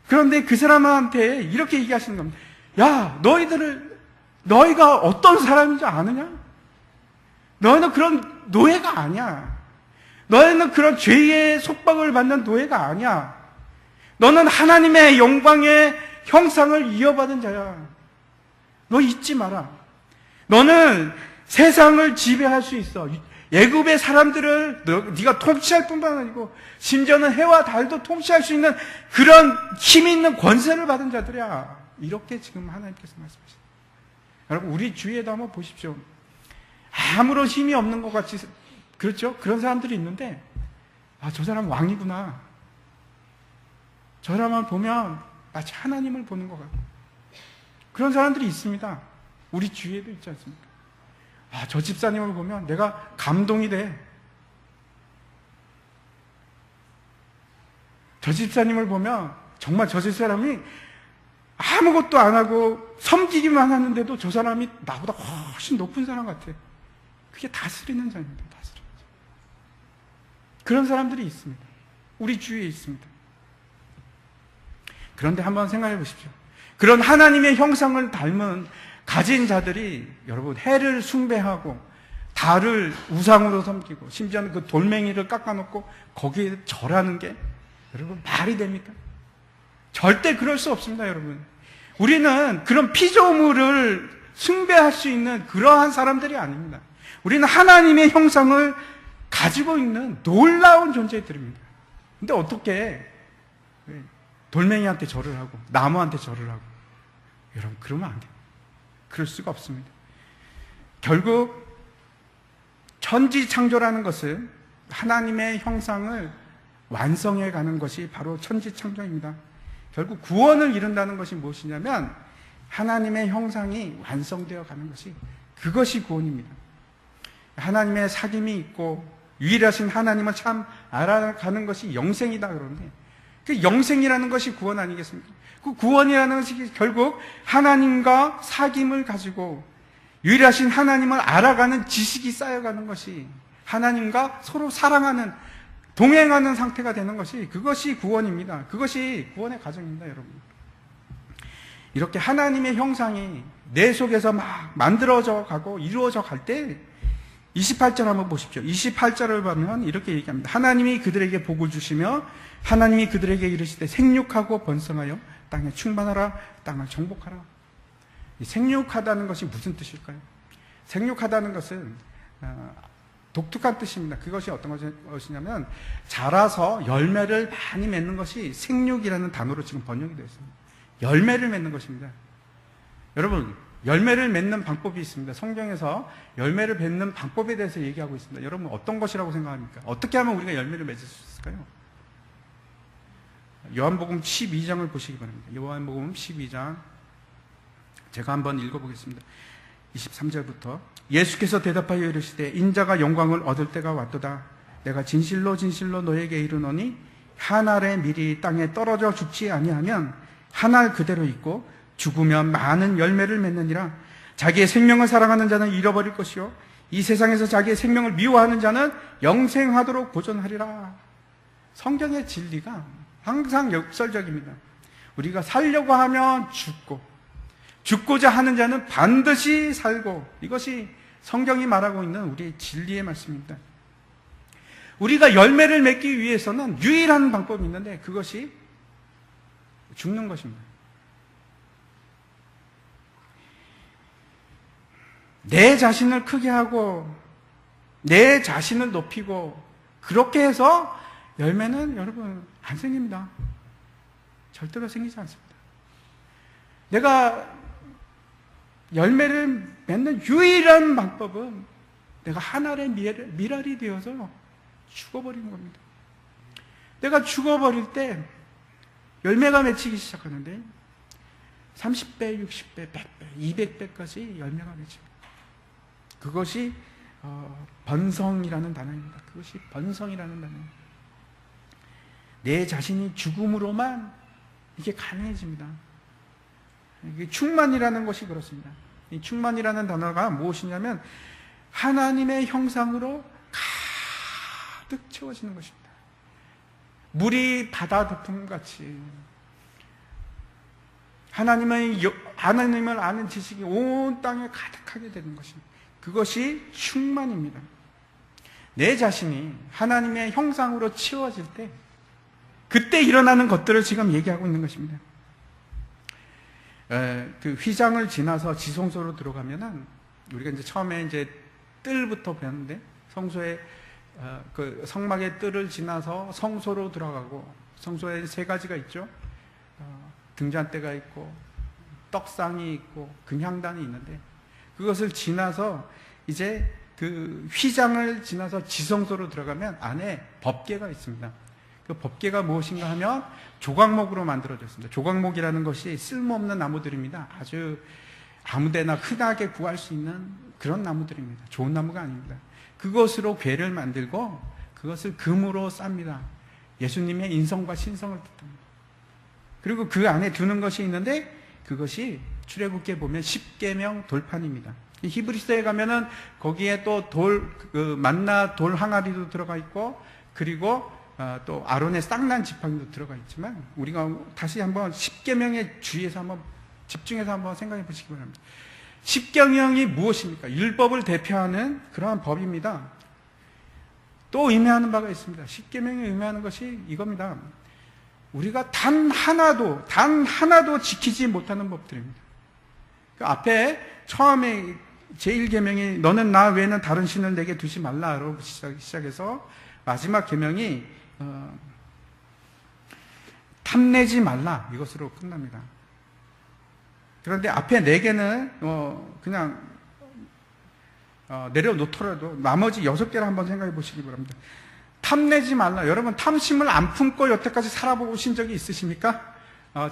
그런데 그 사람한테 이렇게 얘기하시는 겁니다. 야, 너희가 어떤 사람인지 아느냐? 너희는 그런 노예가 아니야. 너희는 그런 죄의 속박을 받는 노예가 아니야. 너는 하나님의 영광의 형상을 이어받은 자야. 너 잊지 마라. 너는 세상을 지배할 수 있어. 애굽의 사람들을 네가 통치할 뿐만 아니고 심지어는 해와 달도 통치할 수 있는 그런 힘 있는 권세를 받은 자들이야. 이렇게 지금 하나님께서 말씀하십니다. 여러분 우리 주위에도 한번 보십시오. 아무런 힘이 없는 것 같이, 그렇죠? 그런 사람들이 있는데, 저 사람 왕이구나. 저 사람을 보면 마치 하나님을 보는 것 같고. 그런 사람들이 있습니다. 우리 주위에도 있지 않습니까? 저 집사님을 보면 내가 감동이 돼. 저 집사님을 보면 정말 저 집사람이 아무것도 안 하고 섬기기만 하는데도 저 사람이 나보다 훨씬 높은 사람 같아. 그게 다스리는 자입니다. 다스리는 자. 그런 사람들이 있습니다. 우리 주위에 있습니다. 그런데 한번 생각해 보십시오. 그런 하나님의 형상을 가진 자들이 여러분 해를 숭배하고 달을 우상으로 섬기고 심지어는 그 돌멩이를 깎아놓고 거기에 절하는 게 여러분 말이 됩니까? 절대 그럴 수 없습니다, 여러분. 우리는 그런 피조물을 숭배할 수 있는 그러한 사람들이 아닙니다. 우리는 하나님의 형상을 가지고 있는 놀라운 존재들입니다. 근데 어떻게 돌멩이한테 절을 하고 나무한테 절을 하고 여러분 그러면 안 돼요. 그럴 수가 없습니다. 결국 천지창조라는 것은 하나님의 형상을 완성해 가는 것이 바로 천지창조입니다. 결국 구원을 이룬다는 것이 무엇이냐면 하나님의 형상이 완성되어 가는 것이, 그것이 구원입니다. 하나님의 사귐이 있고 유일하신 하나님을 참 알아가는 것이 영생이다 그러는데, 그 영생이라는 것이 구원 아니겠습니까? 그 구원이라는 것이 결국 하나님과 사귐을 가지고 유일하신 하나님을 알아가는 지식이 쌓여가는 것이, 하나님과 서로 사랑하는, 동행하는 상태가 되는 것이, 그것이 구원입니다. 그것이 구원의 과정입니다, 여러분. 이렇게 하나님의 형상이 내 속에서 막 만들어져 가고 이루어져 갈 때 28절 한번 보십시오. 28절을 보면 이렇게 얘기합니다. 하나님이 그들에게 복을 주시며 하나님이 그들에게 이르시되 생육하고 번성하여 땅에 충만하라, 땅을 정복하라. 이 생육하다는 것이 무슨 뜻일까요? 생육하다는 것은 독특한 뜻입니다. 그것이 어떤 것이냐면 자라서 열매를 많이 맺는 것이 생육이라는 단어로 지금 번역이 되어 있습니다. 열매를 맺는 것입니다. 여러분, 열매를 맺는 방법이 있습니다. 성경에서 열매를 맺는 방법에 대해서 얘기하고 있습니다. 여러분 어떤 것이라고 생각합니까? 어떻게 하면 우리가 열매를 맺을 수 있을까요? 요한복음 12장을 보시기 바랍니다. 요한복음 12장 제가 한번 읽어보겠습니다. 23절부터 예수께서 대답하여 이르시되 인자가 영광을 얻을 때가 왔도다. 내가 진실로 진실로 너에게 이르노니 한 알의 밀이 땅에 떨어져 죽지 아니하면 한 알 그대로 있고 죽으면 많은 열매를 맺느니라. 자기의 생명을 사랑하는 자는 잃어버릴 것이요 이 세상에서 자기의 생명을 미워하는 자는 영생하도록 보존하리라. 성경의 진리가 항상 역설적입니다. 우리가 살려고 하면 죽고, 죽고자 하는 자는 반드시 살고, 이것이 성경이 말하고 있는 우리의 진리의 말씀입니다. 우리가 열매를 맺기 위해서는 유일한 방법이 있는데 그것이 죽는 것입니다. 내 자신을 크게 하고 내 자신을 높이고 그렇게 해서 열매는 여러분 안 생깁니다. 절대로 생기지 않습니다. 내가 열매를 맺는 유일한 방법은 내가 하나의 밀알이 되어서 죽어버리는 겁니다. 내가 죽어버릴 때 열매가 맺히기 시작하는데 30배, 60배, 100배, 200배까지 열매가 맺힙니다. 그것이 번성이라는 단어입니다. 그것이 번성이라는 단어입니다. 내 자신이 죽음으로만 이게 가능해집니다. 이게 충만이라는 것이 그렇습니다. 이 충만이라는 단어가 무엇이냐면 하나님의 형상으로 가득 채워지는 것입니다. 물이 바다 덮음같이 하나님을 아는 지식이 온 땅에 가득하게 되는 것입니다. 그것이 충만입니다. 내 자신이 하나님의 형상으로 채워질 때 그때 일어나는 것들을 지금 얘기하고 있는 것입니다. 그 휘장을 지나서 지성소로 들어가면은 우리가 이제 처음에 이제 뜰부터 배웠는데 성소에 그 성막의 뜰을 지나서 성소로 들어가고 성소에 세 가지가 있죠. 등잔대가 있고 떡상이 있고 금향단이 있는데 그것을 지나서 이제 그 휘장을 지나서 지성소로 들어가면 안에 법궤가 있습니다. 그 법궤가 무엇인가 하면 조각목으로 만들어졌습니다. 조각목이라는 것이 쓸모없는 나무들입니다. 아주 아무데나 흔하게 구할 수 있는 그런 나무들입니다. 좋은 나무가 아닙니다. 그것으로 궤를 만들고 그것을 금으로 쌉니다. 예수님의 인성과 신성을 뜻합니다. 그리고 그 안에 두는 것이 있는데 그것이 출애굽기에 보면 십계명 돌판입니다. 히브리서에 가면은 거기에 또 만나 돌 항아리도 들어가 있고, 그리고 또 아론의 쌍난 지팡이도 들어가 있지만, 우리가 다시 한번 십계명의 주의에서 한번 집중해서 한번 생각해 보시기 바랍니다. 십계명이 무엇입니까? 율법을 대표하는 그러한 법입니다. 또 의미하는 바가 있습니다. 십계명이 의미하는 것이 이겁니다. 우리가 단 하나도 지키지 못하는 법들입니다. 그 앞에 처음에 제1계명이 너는 나 외에는 다른 신을 내게 두지 말라로 시작해서 마지막 계명이 탐내지 말라, 이것으로 끝납니다. 그런데 앞에 4개는 그냥 내려놓더라도 나머지 6개를 한번 생각해 보시기 바랍니다. 탐내지 말라. 여러분, 탐심을 안 품고 여태까지 살아보신 적이 있으십니까?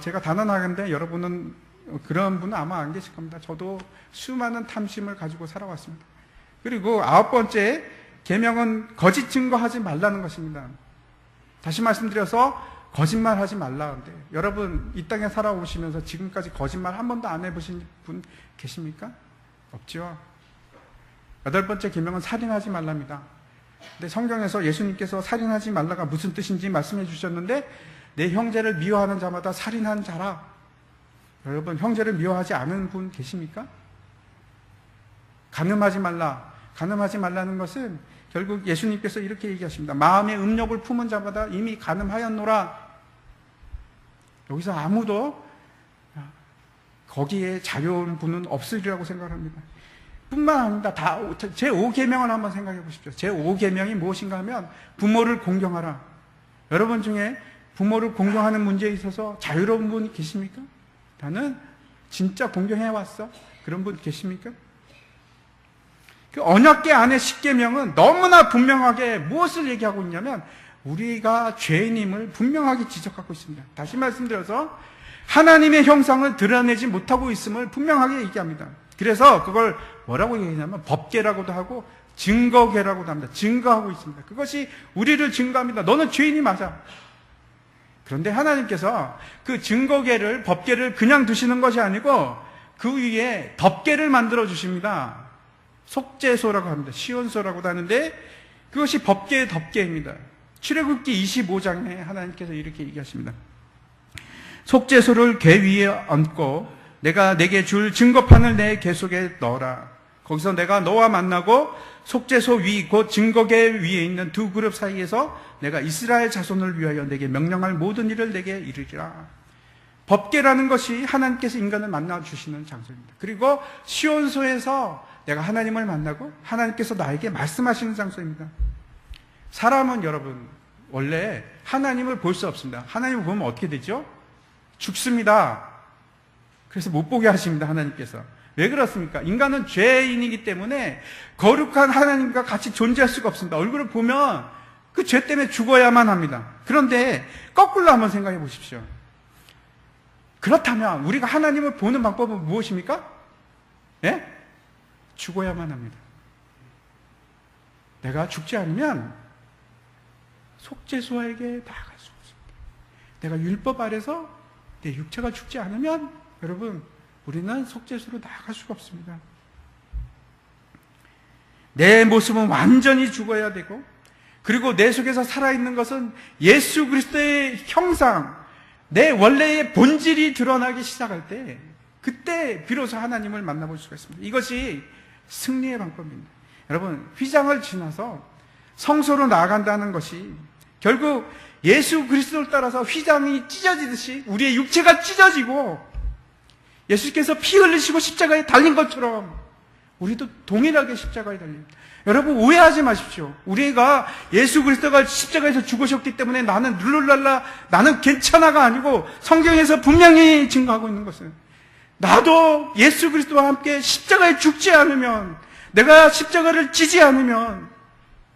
제가 단언하건대 여러분은, 그런 분은 아마 안 계실 겁니다. 저도 수많은 탐심을 가지고 살아왔습니다. 그리고 9번째 계명은 거짓 증거하지 말라는 것입니다. 다시 말씀드려서 거짓말하지 말라는데, 여러분 이 땅에 살아오시면서 지금까지 거짓말 한 번도 안 해보신 분 계십니까? 없죠. 8번째 계명은 살인하지 말랍니다. 근데 성경에서 예수님께서 살인하지 말라가 무슨 뜻인지 말씀해 주셨는데, 내 형제를 미워하는 자마다 살인한 자라. 여러분, 형제를 미워하지 않은 분 계십니까? 간음하지 말라. 간음하지 말라는 것은 결국 예수님께서 이렇게 얘기하십니다. 마음의 음욕을 품은 자마다 이미 간음하였노라. 여기서 아무도 거기에 자유로운 분은 없으리라고 생각합니다. 뿐만 아니라 제5계명을 한번 생각해 보십시오. 제5계명이 무엇인가 하면 부모를 공경하라. 여러분 중에 부모를 공경하는 문제에 있어서 자유로운 분이 계십니까? 나는 진짜 공경해왔어. 그런 분 계십니까? 그 언약궤 안에 10계명은 너무나 분명하게 무엇을 얘기하고 있냐면, 우리가 죄인임을 분명하게 지적하고 있습니다. 다시 말씀드려서 하나님의 형상을 드러내지 못하고 있음을 분명하게 얘기합니다. 그래서 그걸 뭐라고 얘기하냐면 법궤라고도 하고 증거궤라고도 합니다. 증거하고 있습니다. 그것이 우리를 증거합니다. 너는 죄인이 맞아. 그런데 하나님께서 그 증거궤를, 법궤를 그냥 두시는 것이 아니고 그 위에 덮개를 만들어 주십니다. 속죄소라고 합니다. 시온소라고도 하는데 그것이 법궤의 덮개입니다. 출애굽기 25장에 하나님께서 이렇게 얘기하십니다. 속죄소를 궤 위에 얹고 내가 내게 줄 증거판을 내 궤 속에 넣어라. 거기서 내가 너와 만나고 속죄소 위 곧 증거궤 위에 있는 두 그룹 사이에서 내가 이스라엘 자손을 위하여 내게 명령할 모든 일을 내게 이르리라. 법궤라는 것이 하나님께서 인간을 만나 주시는 장소입니다. 그리고 시온소에서 내가 하나님을 만나고 하나님께서 나에게 말씀하시는 장소입니다. 사람은 여러분 원래 하나님을 볼 수 없습니다. 하나님을 보면 어떻게 되죠? 죽습니다. 그래서 못 보게 하십니다. 하나님께서. 왜 그렇습니까? 인간은 죄인이기 때문에 거룩한 하나님과 같이 존재할 수가 없습니다. 얼굴을 보면 그 죄 때문에 죽어야만 합니다. 그런데 거꾸로 한번 생각해 보십시오. 그렇다면 우리가 하나님을 보는 방법은 무엇입니까? 예? 죽어야만 합니다. 내가 죽지 않으면 속죄소에게 나아갈 수 없습니다. 내가 율법 아래서 내 육체가 죽지 않으면 여러분 우리는 속죄소로 나아갈 수가 없습니다. 내 모습은 완전히 죽어야 되고, 그리고 내 속에서 살아있는 것은 예수 그리스도의 형상, 내 원래의 본질이 드러나기 시작할 때, 그때 비로소 하나님을 만나볼 수가 있습니다. 이것이 승리의 방법입니다. 여러분, 휘장을 지나서 성소로 나아간다는 것이 결국 예수 그리스도를 따라서 휘장이 찢어지듯이 우리의 육체가 찢어지고, 예수께서 피 흘리시고 십자가에 달린 것처럼 우리도 동일하게 십자가에 달립니다. 여러분 오해하지 마십시오. 우리가 예수 그리스도가 십자가에서 죽으셨기 때문에 나는 룰루랄라 나는 괜찮아가 아니고, 성경에서 분명히 증거하고 있는 것은 나도 예수 그리스도와 함께 십자가에 죽지 않으면 내가 십자가를 지지 않으면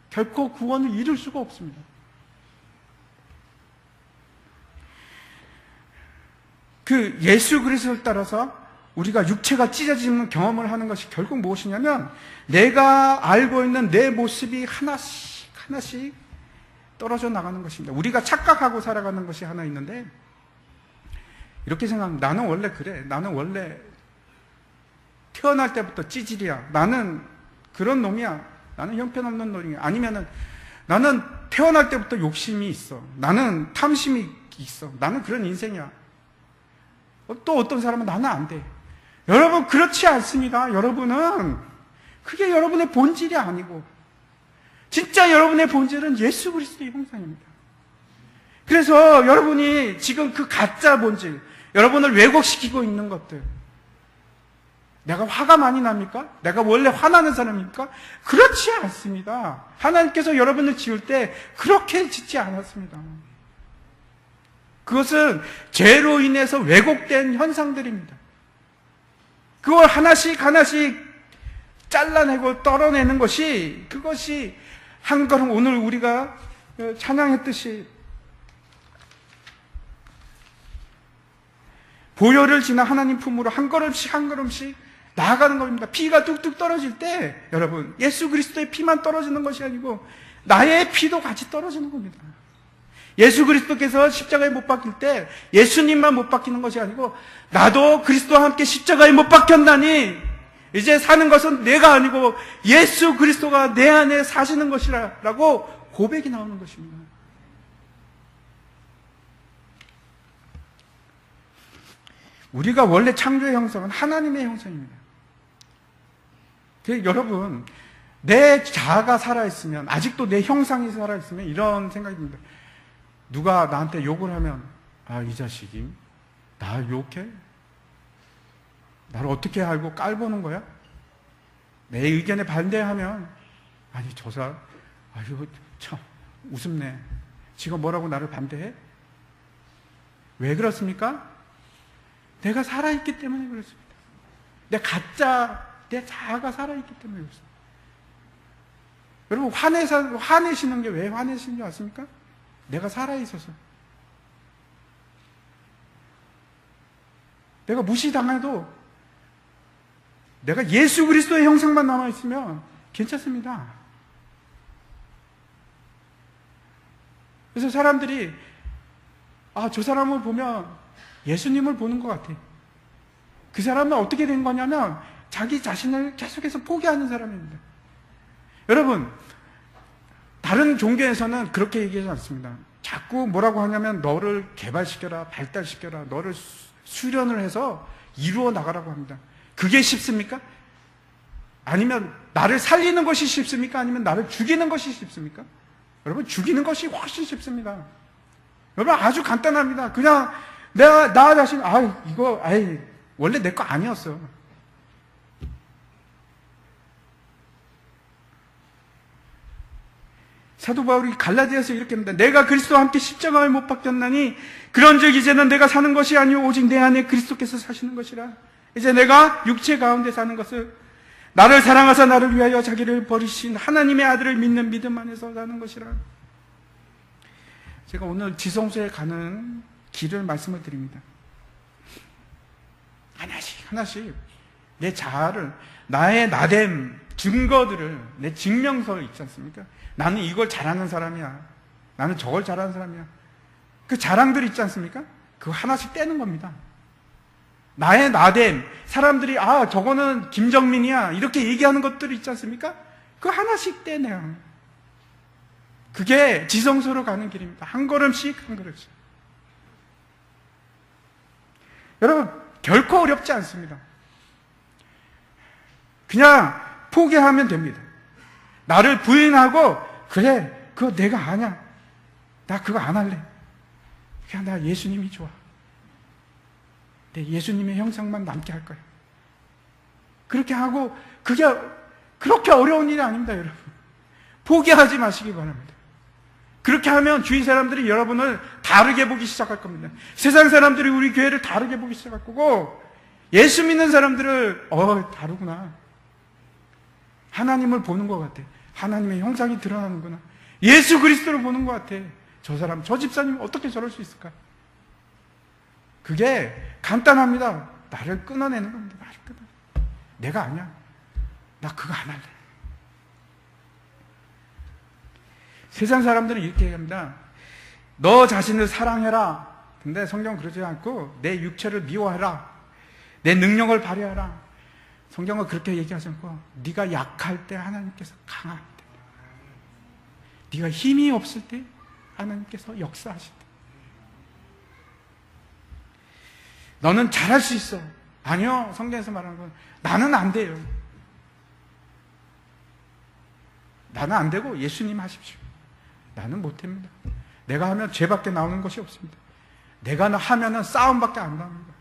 결코 구원을 이룰 수가 없습니다. 그 예수 그리스도를 따라서 우리가 육체가 찢어지는 경험을 하는 것이 결국 무엇이냐면 내가 알고 있는 내 모습이 하나씩 하나씩 떨어져 나가는 것입니다. 우리가 착각하고 살아가는 것이 하나 있는데 이렇게 생각합니다. 나는 원래 그래. 나는 원래 태어날 때부터 찌질이야. 나는 그런 놈이야. 나는 형편없는 놈이야. 아니면은 나는 태어날 때부터 욕심이 있어. 나는 탐심이 있어. 나는 그런 인생이야. 또 어떤 사람은 나는 안 돼. 여러분 그렇지 않습니다. 여러분은 그게 여러분의 본질이 아니고 진짜 여러분의 본질은 예수 그리스도의 형상입니다. 그래서 여러분이 지금 그 가짜 본질, 여러분을 왜곡시키고 있는 것들, 내가 화가 많이 납니까? 내가 원래 화나는 사람입니까? 그렇지 않습니다. 하나님께서 여러분을 지을 때 그렇게 짓지 않았습니다. 그것은 죄로 인해서 왜곡된 현상들입니다. 그걸 하나씩 하나씩 잘라내고 떨어내는 것이, 그것이 한 걸음, 오늘 우리가 찬양했듯이 보혈을 지나 하나님 품으로 한 걸음씩 한 걸음씩 나아가는 겁니다. 피가 뚝뚝 떨어질 때 여러분 예수 그리스도의 피만 떨어지는 것이 아니고 나의 피도 같이 떨어지는 겁니다. 예수 그리스도께서 십자가에 못 박힐 때 예수님만 못 박히는 것이 아니고 나도 그리스도와 함께 십자가에 못 박혔나니 이제 사는 것은 내가 아니고 예수 그리스도가 내 안에 사시는 것이라고 고백이 나오는 것입니다. 우리가 원래 창조의 형상은 하나님의 형상입니다. 여러분, 내 자아가 살아있으면, 아직도 내 형상이 살아있으면 이런 생각이 듭니다. 누가 나한테 욕을 하면, 아, 이 자식이 나 욕해? 나를 어떻게 알고 깔보는 거야? 내 의견에 반대하면, 아니, 저 사람, 아유, 참, 우습네. 지가 뭐라고 나를 반대해? 왜 그렇습니까? 내가 살아있기 때문에 그렇습니다. 내 자아가 살아있기 때문에 그렇습니다. 여러분, 화내시는 게 왜 화내시는 줄 아십니까? 내가 살아있어서. 내가 무시당해도 내가 예수 그리스도의 형상만 남아있으면 괜찮습니다. 그래서 사람들이, 아, 저 사람을 보면 예수님을 보는 것 같아. 그 사람은 어떻게 된 거냐면 자기 자신을 계속해서 포기하는 사람입니다. 여러분, 다른 종교에서는 그렇게 얘기하지 않습니다. 자꾸 뭐라고 하냐면 너를 개발시켜라, 발달시켜라, 너를 수련을 해서 이루어 나가라고 합니다. 그게 쉽습니까? 아니면 나를 살리는 것이 쉽습니까? 아니면 나를 죽이는 것이 쉽습니까? 여러분, 죽이는 것이 훨씬 쉽습니다. 여러분, 아주 간단합니다. 그냥 나 자신, 원래 내 거 아니었어. 사도 바울이 갈라디아서 이렇게 합니다. 내가 그리스도와 함께 십자가에 못 박혔나니 그런즉 이제는 내가 사는 것이 아니오 오직 내 안에 그리스도께서 사시는 것이라. 이제 내가 육체 가운데 사는 것을 나를 사랑하사 나를 위하여 자기를 버리신 하나님의 아들을 믿는 믿음 안에서 사는 것이라. 제가 오늘 지성소에 가는 길을 말씀을 드립니다. 하나씩 내 자아를, 나의 나됨 증거들을, 내 증명서 있지 않습니까? 나는 이걸 잘하는 사람이야, 나는 저걸 잘하는 사람이야, 그 자랑들 있지 않습니까? 그거 하나씩 떼는 겁니다. 나의 나됨, 사람들이 아 저거는 김정민이야 이렇게 얘기하는 것들이 있지 않습니까? 그거 하나씩 떼내요. 그게 지성소로 가는 길입니다. 한 걸음씩 한 걸음씩. 여러분, 결코 어렵지 않습니다. 그냥 포기하면 됩니다. 나를 부인하고, 그래, 그거 내가 아냐, 나 그거 안 할래, 그냥 나 예수님이 좋아, 내 예수님의 형상만 남게 할 거야. 그렇게 하고, 그게 그렇게 어려운 일이 아닙니다. 여러분, 포기하지 마시기 바랍니다. 그렇게 하면 주위 사람들이 여러분을 다르게 보기 시작할 겁니다. 세상 사람들이 우리 교회를 다르게 보기 시작할 거고, 예수 믿는 사람들을 다르구나, 하나님을 보는 것 같아. 하나님의 형상이 드러나는구나. 예수 그리스도를 보는 것 같아. 저 사람, 저 집사님 어떻게 저럴 수 있을까? 그게 간단합니다. 나를 끊어내는 겁니다. 나를 끊어내는. 내가 아니야. 나 그거 안 할래. 세상 사람들은 이렇게 얘기합니다. 너 자신을 사랑해라. 근데 성경은 그러지 않고 내 육체를 미워해라. 내 능력을 발휘하라. 성경은 그렇게 얘기하지 않고 네가 약할 때 하나님께서 강할 때, 네가 힘이 없을 때 하나님께서 역사하신다. 너는 잘할 수 있어. 아니요. 성경에서 말하는 건 나는 안 돼요. 나는 안 되고 예수님 하십시오. 나는 못합니다. 내가 하면 죄밖에 나오는 것이 없습니다. 내가 하면은 싸움밖에 안 나옵니다.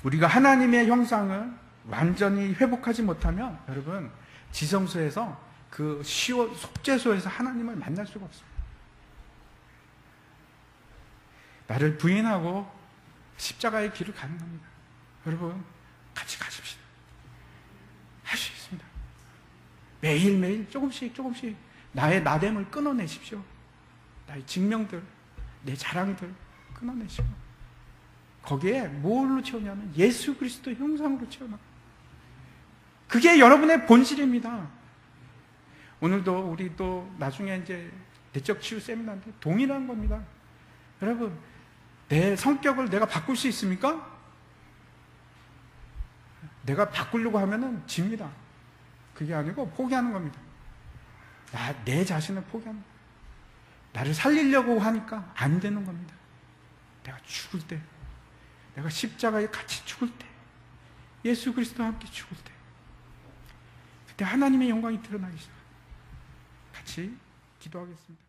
우리가 하나님의 형상을 완전히 회복하지 못하면 여러분 지성소에서 그 속죄소에서 하나님을 만날 수가 없습니다. 나를 부인하고 십자가의 길을 가는 겁니다. 여러분 같이 가십시다. 할 수 있습니다. 매일매일 조금씩 나의 나됨을 끊어내십시오. 나의 직명들, 내 자랑들 끊어내시고 거기에 뭘로 채우냐면 예수 그리스도 형상으로 채워놔. 그게 여러분의 본질입니다. 오늘도 우리 또 나중에 이제 내적 치유 세미나인데 동일한 겁니다. 여러분 내 성격을 내가 바꿀 수 있습니까? 내가 바꾸려고 하면은 집니다. 그게 아니고 포기하는 겁니다. 내 자신을 포기하는 겁니다. 나를 살리려고 하니까 안 되는 겁니다. 내가 죽을 때, 내가 십자가에 같이 죽을 때, 예수 그리스도와 함께 죽을 때, 그때 하나님의 영광이 드러나기 시작합니다. 같이 기도하겠습니다.